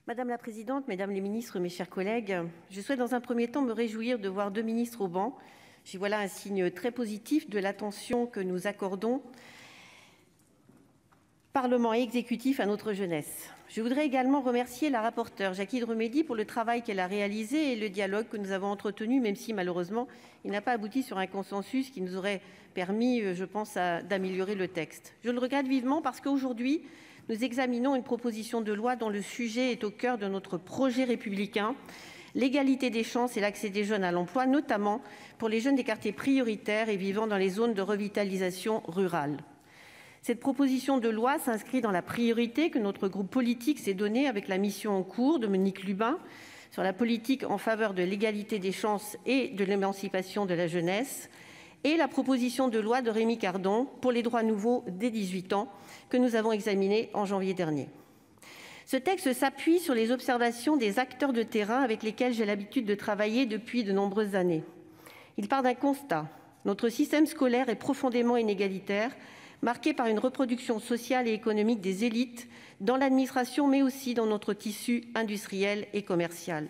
Madame la présidente, mesdames les ministres, mes chers collègues, je souhaite dans un premier temps me réjouir de voir deux ministres au banc. J'y vois là un signe très positif de l'attention que nous accordons, Parlement et exécutif, à notre jeunesse. Je voudrais également remercier la rapporteure Jacky Dromedy pour le travail qu'elle a réalisé et le dialogue que nous avons entretenu, même si malheureusement il n'a pas abouti sur un consensus qui nous aurait permis, je pense, d'améliorer le texte. Je le regrette vivement parce qu'aujourd'hui, nous examinons une proposition de loi dont le sujet est au cœur de notre projet républicain, l'égalité des chances et l'accès des jeunes à l'emploi, notamment pour les jeunes des quartiers prioritaires et vivant dans les zones de revitalisation rurale. Cette proposition de loi s'inscrit dans la priorité que notre groupe politique s'est donnée avec la mission en cours de Monique Lubin sur la politique en faveur de l'égalité des chances et de l'émancipation de la jeunesse et la proposition de loi de Rémi Cardon pour les droits nouveaux dès 18 ans que nous avons examinée en janvier dernier. Ce texte s'appuie sur les observations des acteurs de terrain avec lesquels j'ai l'habitude de travailler depuis de nombreuses années. Il part d'un constat. Notre système scolaire est profondément inégalitaire, marqué par une reproduction sociale et économique des élites dans l'administration, mais aussi dans notre tissu industriel et commercial.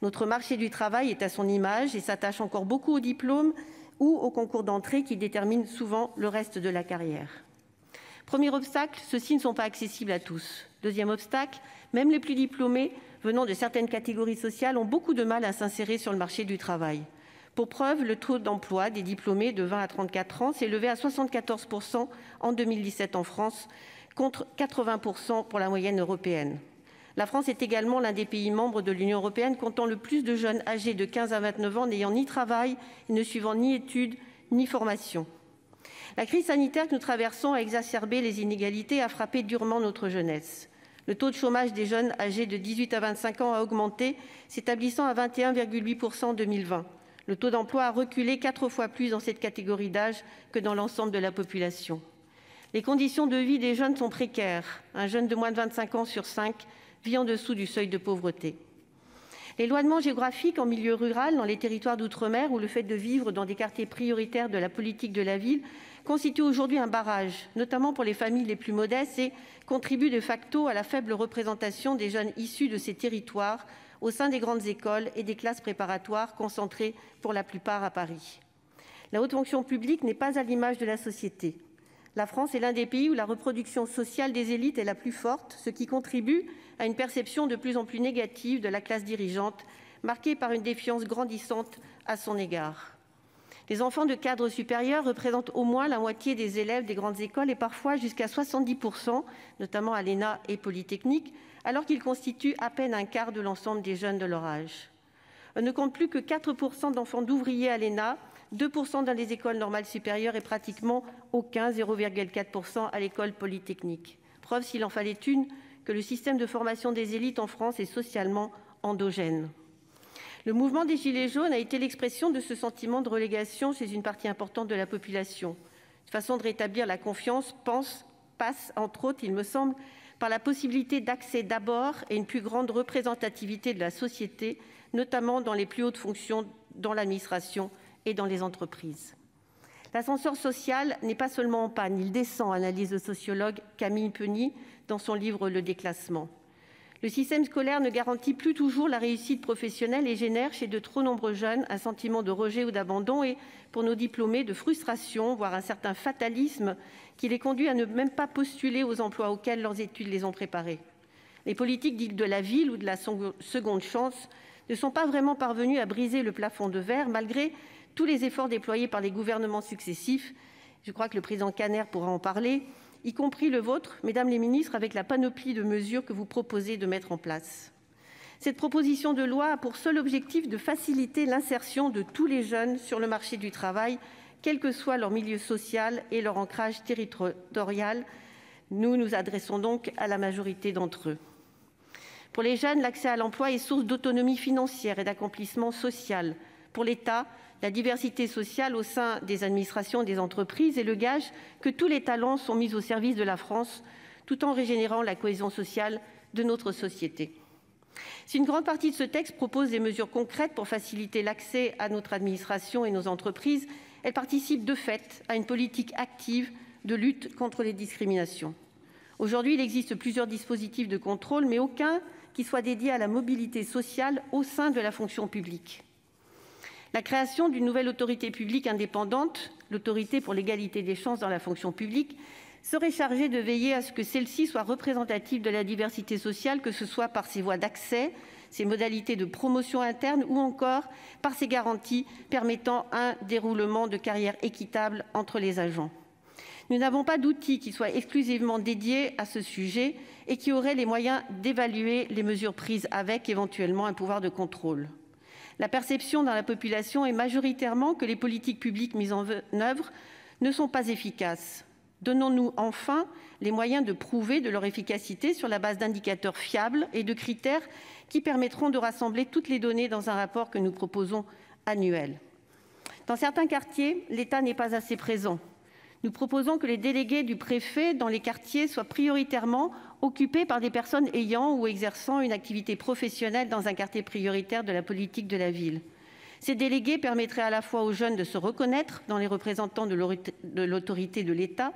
Notre marché du travail est à son image et s'attache encore beaucoup aux diplômes ou aux concours d'entrée qui déterminent souvent le reste de la carrière. Premier obstacle, ceux-ci ne sont pas accessibles à tous. Deuxième obstacle, même les plus diplômés venant de certaines catégories sociales ont beaucoup de mal à s'insérer sur le marché du travail. Pour preuve, le taux d'emploi des diplômés de 20 à 34 ans s'est élevé à 74% en 2017 en France, contre 80% pour la moyenne européenne. La France est également l'un des pays membres de l'Union européenne comptant le plus de jeunes âgés de 15 à 29 ans n'ayant ni travail, ne suivant ni études, ni formation. La crise sanitaire que nous traversons a exacerbé les inégalités et a frappé durement notre jeunesse. Le taux de chômage des jeunes âgés de 18 à 25 ans a augmenté, s'établissant à 21,8% en 2020. Le taux d'emploi a reculé 4 fois plus dans cette catégorie d'âge que dans l'ensemble de la population. Les conditions de vie des jeunes sont précaires. Un jeune de moins de 25 ans sur 5 vit en dessous du seuil de pauvreté. L'éloignement géographique en milieu rural, dans les territoires d'outre-mer, ou le fait de vivre dans des quartiers prioritaires de la politique de la ville, constitue aujourd'hui un barrage, notamment pour les familles les plus modestes, et contribue de facto à la faible représentation des jeunes issus de ces territoires au sein des grandes écoles et des classes préparatoires concentrées pour la plupart à Paris. La haute fonction publique n'est pas à l'image de la société. La France est l'un des pays où la reproduction sociale des élites est la plus forte, ce qui contribue à une perception de plus en plus négative de la classe dirigeante, marquée par une défiance grandissante à son égard. Les enfants de cadres supérieurs représentent au moins la moitié des élèves des grandes écoles et parfois jusqu'à 70%, notamment à l'ENA et Polytechnique, alors qu'ils constituent à peine un quart de l'ensemble des jeunes de leur âge. On ne compte plus que 4% d'enfants d'ouvriers à l'ENA, 2% dans les écoles normales supérieures et pratiquement aucun, 0,4% à l'école polytechnique. Preuve, s'il en fallait une, que le système de formation des élites en France est socialement endogène. Le mouvement des Gilets jaunes a été l'expression de ce sentiment de relégation chez une partie importante de la population. Une façon de rétablir la confiance passe, entre autres, il me semble, par la possibilité d'accès d'abord et une plus grande représentativité de la société, notamment dans les plus hautes fonctions dans l'administration et dans les entreprises. L'ascenseur social n'est pas seulement en panne, il descend, analyse le sociologue Camille Penny dans son livre « Le déclassement ». Le système scolaire ne garantit plus toujours la réussite professionnelle et génère chez de trop nombreux jeunes un sentiment de rejet ou d'abandon et, pour nos diplômés, de frustration, voire un certain fatalisme qui les conduit à ne même pas postuler aux emplois auxquels leurs études les ont préparés. Les politiques dites de la ville ou de la seconde chance ne sont pas vraiment parvenues à briser le plafond de verre malgré tous les efforts déployés par les gouvernements successifs. Je crois que le président Kanner pourra en parler, y compris le vôtre, mesdames les ministres, avec la panoplie de mesures que vous proposez de mettre en place. Cette proposition de loi a pour seul objectif de faciliter l'insertion de tous les jeunes sur le marché du travail, quel que soit leur milieu social et leur ancrage territorial. Nous nous adressons donc à la majorité d'entre eux. Pour les jeunes, l'accès à l'emploi est source d'autonomie financière et d'accomplissement social. Pour l'État, la diversité sociale au sein des administrations et des entreprises est le gage que tous les talents sont mis au service de la France, tout en régénérant la cohésion sociale de notre société. Si une grande partie de ce texte propose des mesures concrètes pour faciliter l'accès à notre administration et nos entreprises, elle participe de fait à une politique active de lutte contre les discriminations. Aujourd'hui, il existe plusieurs dispositifs de contrôle, mais aucun qui soit dédié à la mobilité sociale au sein de la fonction publique. La création d'une nouvelle autorité publique indépendante, l'Autorité pour l'égalité des chances dans la fonction publique, serait chargée de veiller à ce que celle-ci soit représentative de la diversité sociale, que ce soit par ses voies d'accès, ses modalités de promotion interne ou encore par ses garanties permettant un déroulement de carrière équitable entre les agents. Nous n'avons pas d'outil qui soit exclusivement dédié à ce sujet et qui aurait les moyens d'évaluer les mesures prises avec éventuellement un pouvoir de contrôle. La perception dans la population est majoritairement que les politiques publiques mises en œuvre ne sont pas efficaces. Donnons-nous enfin les moyens de prouver de leur efficacité sur la base d'indicateurs fiables et de critères qui permettront de rassembler toutes les données dans un rapport que nous proposons annuel. Dans certains quartiers, l'État n'est pas assez présent. Nous proposons que les délégués du préfet dans les quartiers soient prioritairement occupés par des personnes ayant ou exerçant une activité professionnelle dans un quartier prioritaire de la politique de la ville. Ces délégués permettraient à la fois aux jeunes de se reconnaître dans les représentants de l'autorité de l'État,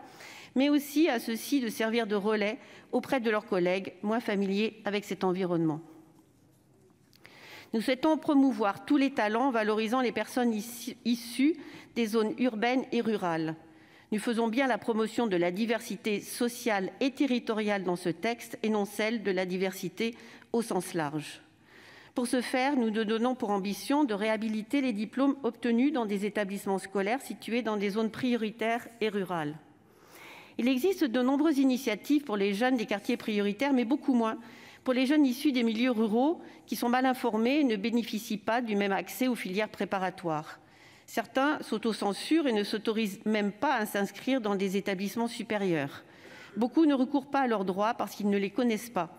mais aussi à ceux-ci de servir de relais auprès de leurs collègues moins familiers avec cet environnement. Nous souhaitons promouvoir tous les talents en valorisant les personnes issues des zones urbaines et rurales. Nous faisons bien la promotion de la diversité sociale et territoriale dans ce texte et non celle de la diversité au sens large. Pour ce faire, nous nous donnons pour ambition de réhabiliter les diplômes obtenus dans des établissements scolaires situés dans des zones prioritaires et rurales. Il existe de nombreuses initiatives pour les jeunes des quartiers prioritaires, mais beaucoup moins pour les jeunes issus des milieux ruraux qui sont mal informés et ne bénéficient pas du même accès aux filières préparatoires. Certains s'autocensurent et ne s'autorisent même pas à s'inscrire dans des établissements supérieurs. Beaucoup ne recourent pas à leurs droits parce qu'ils ne les connaissent pas.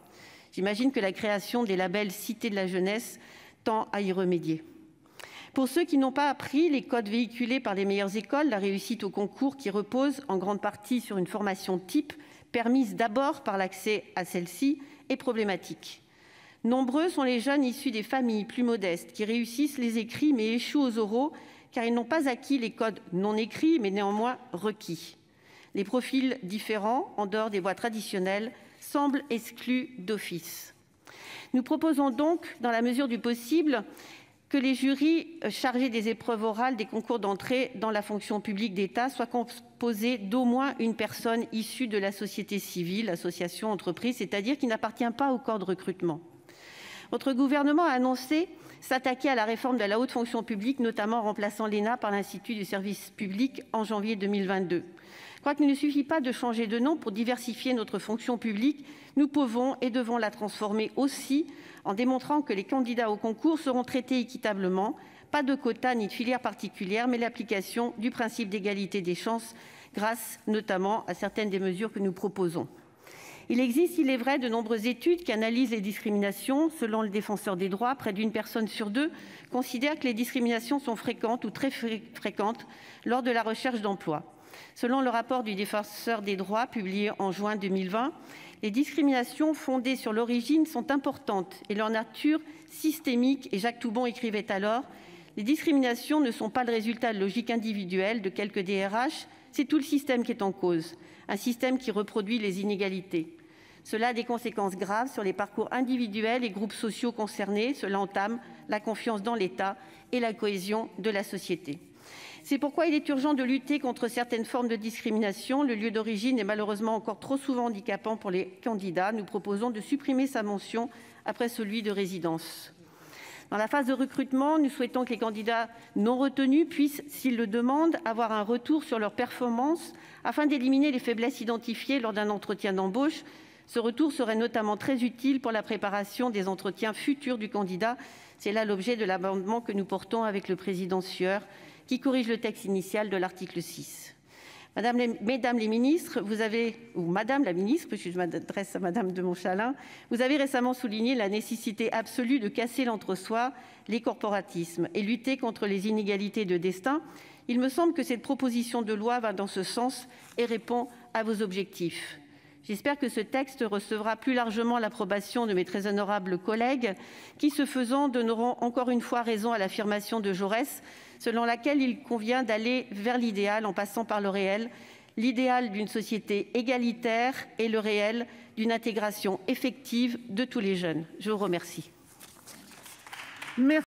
J'imagine que la création des labels Cité de la jeunesse tend à y remédier. Pour ceux qui n'ont pas appris les codes véhiculés par les meilleures écoles, la réussite au concours, qui repose en grande partie sur une formation type, permise d'abord par l'accès à celle-ci, est problématique. Nombreux sont les jeunes issus des familles plus modestes qui réussissent les écrits mais échouent aux oraux car ils n'ont pas acquis les codes non écrits mais néanmoins requis. Les profils différents, en dehors des voies traditionnelles, semblent exclus d'office. Nous proposons donc, dans la mesure du possible, que les jurys chargés des épreuves orales des concours d'entrée dans la fonction publique d'État soient composés d'au moins une personne issue de la société civile, association, entreprise, c'est-à-dire qui n'appartient pas au corps de recrutement. Votre gouvernement a annoncé s'attaquer à la réforme de la haute fonction publique, notamment en remplaçant l'ENA par l'Institut du service public en janvier 2022. Je crois qu'il ne suffit pas de changer de nom pour diversifier notre fonction publique. Nous pouvons et devons la transformer aussi en démontrant que les candidats au concours seront traités équitablement, pas de quotas ni de filière particulière, mais l'application du principe d'égalité des chances grâce notamment à certaines des mesures que nous proposons. Il existe, il est vrai, de nombreuses études qui analysent les discriminations. Selon le Défenseur des droits, près d'une personne sur deux considère que les discriminations sont fréquentes ou très fréquentes lors de la recherche d'emploi. Selon le rapport du Défenseur des droits publié en juin 2020, les discriminations fondées sur l'origine sont importantes et leur nature systémique, et Jacques Toubon écrivait alors « Les discriminations ne sont pas le résultat de logique individuelle de quelques DRH, c'est tout le système qui est en cause, un système qui reproduit les inégalités. Cela a des conséquences graves sur les parcours individuels et groupes sociaux concernés, cela entame la confiance dans l'État et la cohésion de la société. » C'est pourquoi il est urgent de lutter contre certaines formes de discrimination. Le lieu d'origine est malheureusement encore trop souvent handicapant pour les candidats. Nous proposons de supprimer sa mention après celui de résidence. Dans la phase de recrutement, nous souhaitons que les candidats non retenus puissent, s'ils le demandent, avoir un retour sur leur performance afin d'éliminer les faiblesses identifiées lors d'un entretien d'embauche. Ce retour serait notamment très utile pour la préparation des entretiens futurs du candidat. C'est là l'objet de l'amendement que nous portons avec le président Sueur, qui corrige le texte initial de l'article 6. Mesdames les ministres, Madame la ministre, puisque je m'adresse à Madame de Montchalin, vous avez récemment souligné la nécessité absolue de casser l'entre-soi, les corporatismes et lutter contre les inégalités de destin. Il me semble que cette proposition de loi va dans ce sens et répond à vos objectifs. J'espère que ce texte recevra plus largement l'approbation de mes très honorables collègues qui, ce faisant, donneront encore une fois raison à l'affirmation de Jaurès, selon laquelle il convient d'aller vers l'idéal en passant par le réel. l'idéal d'une société égalitaire et le réel d'une intégration effective de tous les jeunes. Je vous remercie.